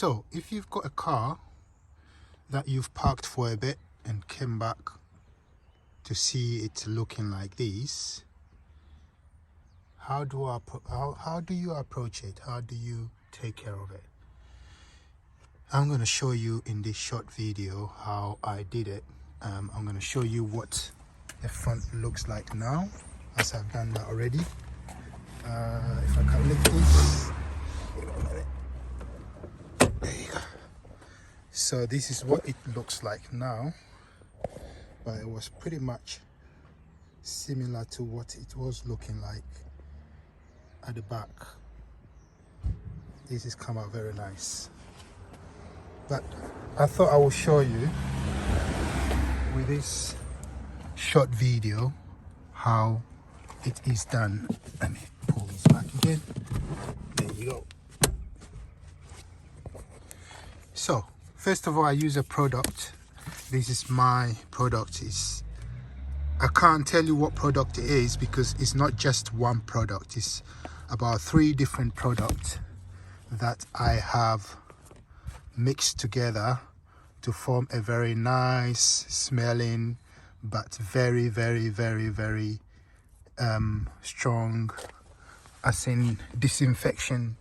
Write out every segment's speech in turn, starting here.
So if you've got a car that you've parked for a bit and came back to see it looking like this, how do you approach it? How do you take care of it? I'm going to show you in this short video how I did it. I'm going to show you what the front looks like now, as I've done that already. If I can lift this, there you go. So this is what it looks like now, but it was pretty much similar to what it was looking like at the back. This has come out very nice, but I thought I would show you with this short video how it is done. Let me pull this back again. There you go. So first of all, I use a product. This is my product. I can't tell you what product it is because it's not just one product. It's about 3 different products that I have mixed together to form a very nice smelling but very strong, as in disinfection,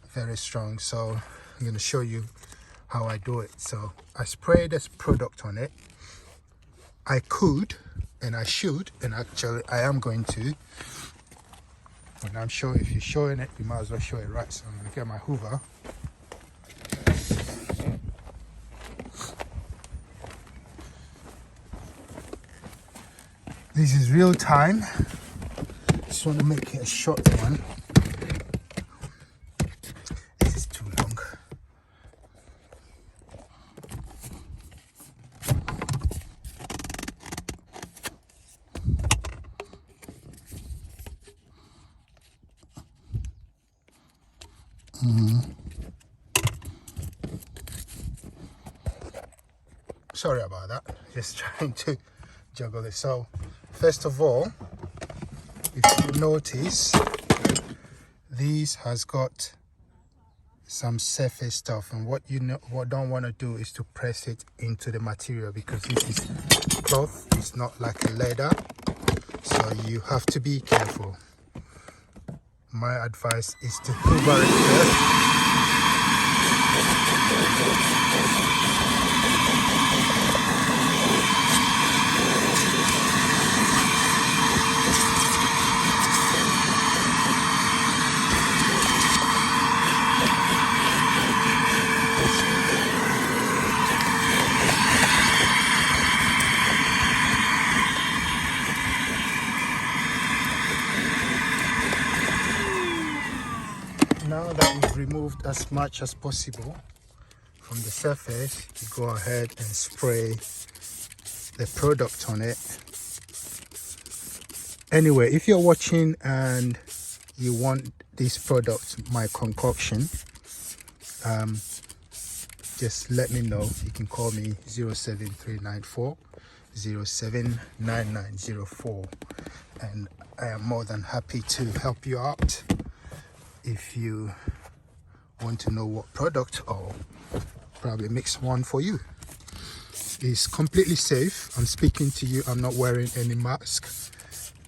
very strong. So I'm going to show you how I do it. So I spray this product on it. I could and I should, and actually I am going to, and I'm sure if you're showing it, you might as well show it right. So I'm going to get my Hoover. This is real time. Just want to make it a short one. This is too long. Sorry about that. Just trying to juggle it. So first of all, if you notice, this has got some surface stuff, and what don't want to do is to press it into the material, because this is cloth, it's not like a leather, so you have to be careful. My advice is to hoover it first. Now that we've removed as much as possible from the surface, you go ahead and spray the product on it. Anyway, if you're watching and you want this product, my concoction, just let me know. You can call me 07394 079904, and I am more than happy to help you out. If you want to know what product, or probably mix one for you. It's completely safe. I'm speaking to you, I'm not wearing any mask,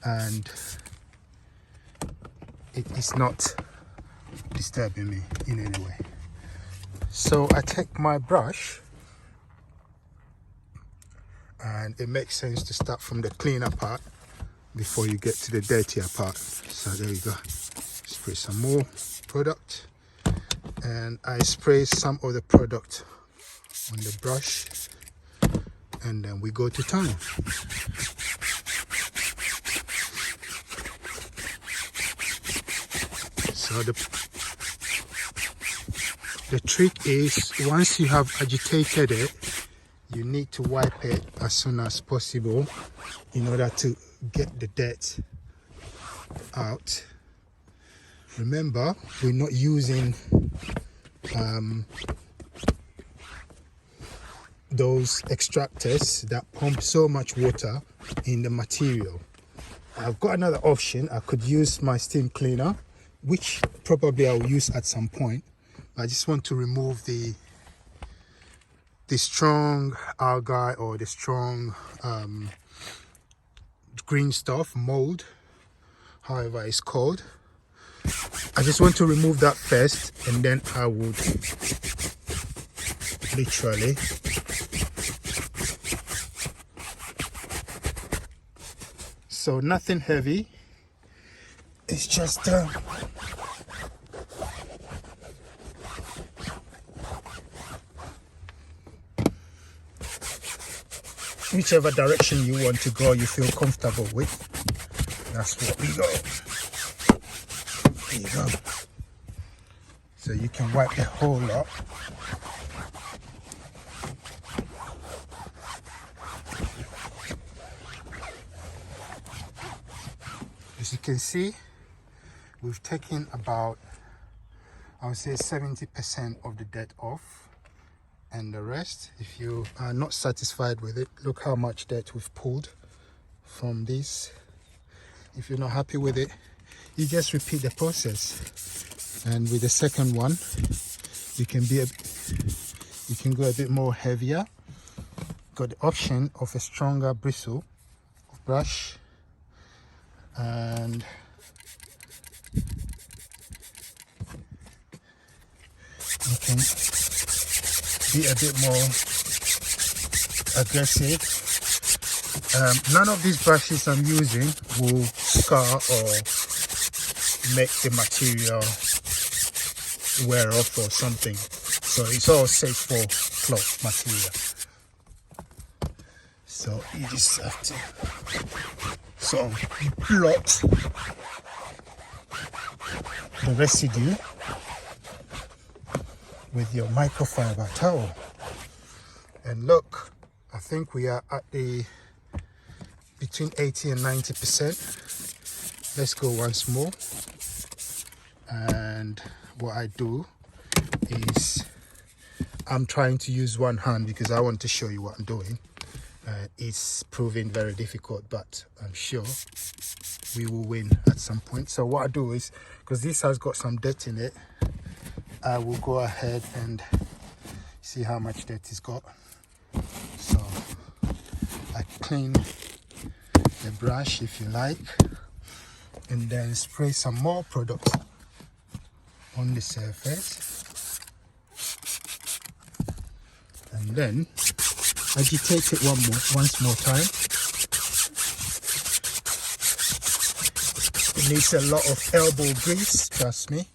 and it is not disturbing me in any way. So I take my brush, and it makes sense to start from the cleaner part before you get to the dirtier part. So there you go. Spray some more product, and I spray some of the product on the brush, and then we go to town. So the trick is, once you have agitated it, you need to wipe it as soon as possible in order to get the dirt out. Remember, we're not using those extractors that pump so much water in the material. I've got another option. I could use my steam cleaner, which probably I'll use at some point, I just want to remove the strong algae or the strong green stuff, mold, however it's called. I just want to remove that first, and then I would literally so nothing heavy, it's just whichever direction you want to go, you feel comfortable with. That's what we go. There you go. So you can wipe the whole lot. As you can see, we've taken about, I would say, 70% of the dirt off, and the rest, if you are not satisfied with it, look how much dirt we've pulled from this. If you're not happy with it, you just repeat the process, and with the second one you can go a bit more heavier. Got the option of a stronger bristle of brush, and you can be a bit more aggressive. None of these brushes I'm using will scar or make the material wear off or something, so it's all safe for cloth material. So you just have to sort of blot the residue with your microfiber towel. And look, I think we are at the between 80 and 90%. Let's go once more. And what I do is I'm trying to use one hand because I want to show you what I'm doing. It's proving very difficult, but I'm sure we will win at some point. So what I do is, because this has got some dirt in it, I will go ahead and see how much dirt it's got. So I clean the brush, if you like, and then spray some more product on the surface, and then agitate it once more time. It needs a lot of elbow grease, trust me.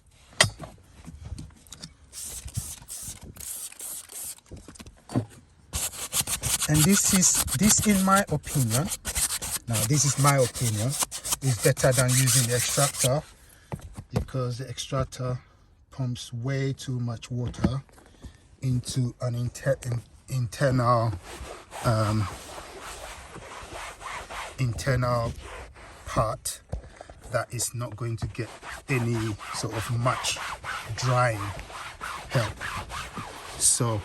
And this in my opinion, now this is my opinion, is better than using the extractor, because the extractor pumps way too much water into an internal part that is not going to get any sort of much drying help. So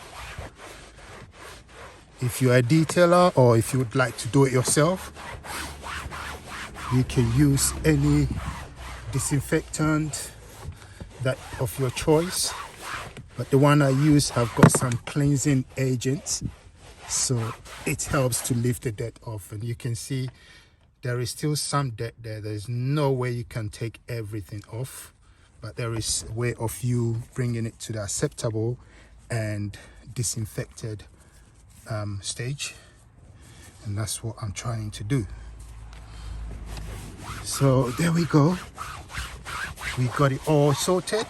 if you're a detailer, or if you would like to do it yourself, you can use any disinfectant that of your choice, but the one I use have got some cleansing agents, so it helps to lift the dirt off. And you can see there is still some dirt there. There's no way you can take everything off, but there is a way of you bringing it to the acceptable and disinfected stage, and that's what I'm trying to do. So there we go, we got it all sorted,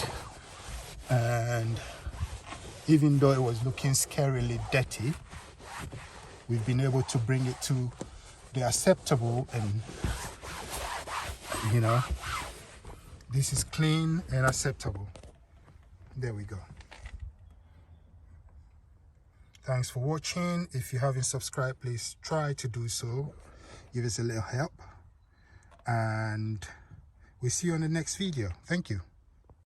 and even though it was looking scarily dirty, we've been able to bring it to the acceptable, and you know, this is clean and acceptable. There we go. Thanks for watching. If you haven't subscribed, please try to do so. Give us a little help, and we'll see you on the next video. Thank you.